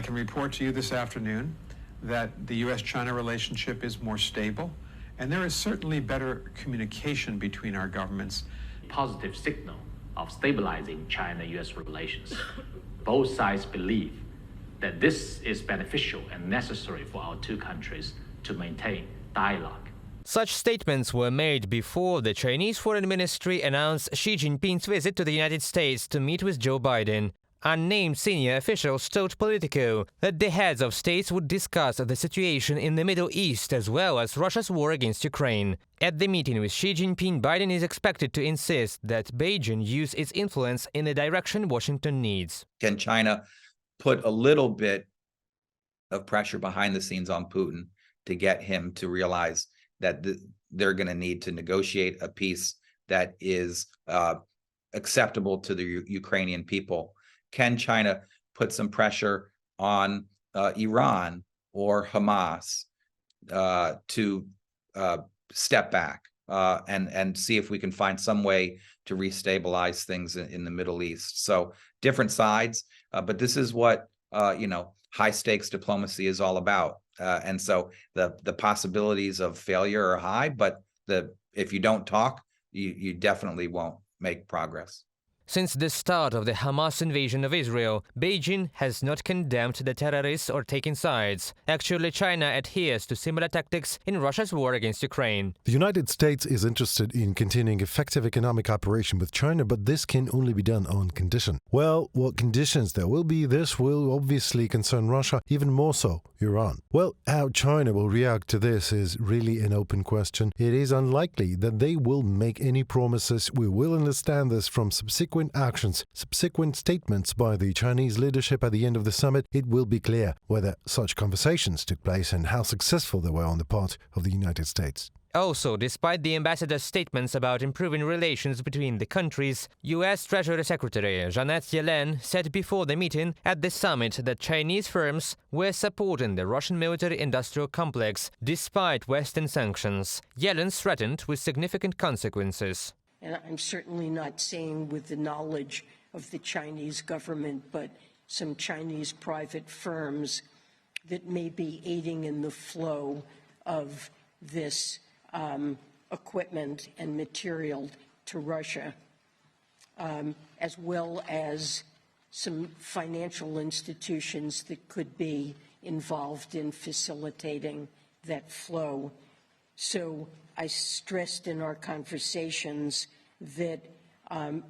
can report to you this afternoon that the U.S.-China relationship is more stable, and there is certainly better communication between our governments. Positive signal of stabilizing China-U.S. relations. Both sides believe that this is beneficial and necessary for our two countries to maintain dialogue. Such statements were made before the Chinese Foreign Ministry announced Xi Jinping's visit to the United States to meet with Joe Biden. Unnamed senior officials told Politico that the heads of states would discuss the situation in the Middle East as well as Russia's war against Ukraine. At the meeting with Xi Jinping, Biden is expected to insist that Beijing use its influence in the direction Washington needs. Can China put a little bit of pressure behind the scenes on Putin to get him to realize that they're going to need to negotiate a peace that is acceptable to the Ukrainian people? Can China put some pressure on Iran or Hamas to step back and see if we can find some way to restabilize things in the Middle East? So different sides, but this is what high stakes diplomacy is all about. And so the possibilities of failure are high, but if you don't talk, you definitely won't make progress. Since the start of the Hamas invasion of Israel, Beijing has not condemned the terrorists or taken sides. Actually, China adheres to similar tactics in Russia's war against Ukraine. The United States is interested in continuing effective economic cooperation with China, but this can only be done on condition. Well, what conditions there will be, this will obviously concern Russia, even more so Iran. Well, how China will react to this is really an open question. It is unlikely that they will make any promises. We will understand this from subsequent actions, subsequent statements by the Chinese leadership at the end of the summit. It will be clear whether such conversations took place and how successful they were on the part of the United States. Also, despite the ambassador's statements about improving relations between the countries, U.S. Treasury Secretary Janet Yellen said before the meeting at the summit that Chinese firms were supporting the Russian military-industrial complex despite Western sanctions. Yellen threatened with significant consequences. And I'm certainly not saying with the knowledge of the Chinese government, but some Chinese private firms that may be aiding in the flow of this equipment and material to Russia, as well as some financial institutions that could be involved in facilitating that flow. So I stressed in our conversations that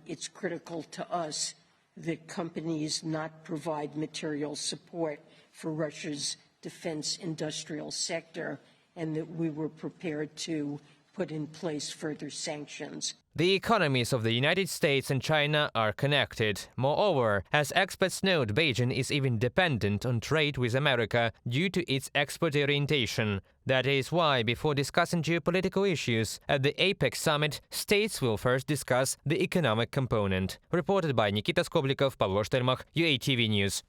it's critical to us that companies not provide material support for Russia's defense industrial sector, and that we were prepared to put in place further sanctions. The economies of the United States and China are connected. Moreover, as experts note, Beijing is even dependent on trade with America due to its export orientation. That is why, before discussing geopolitical issues at the APEC summit, states will first discuss the economic component. Reported by Nikita Skoblikov, Pavlo Shtermach, UATV News.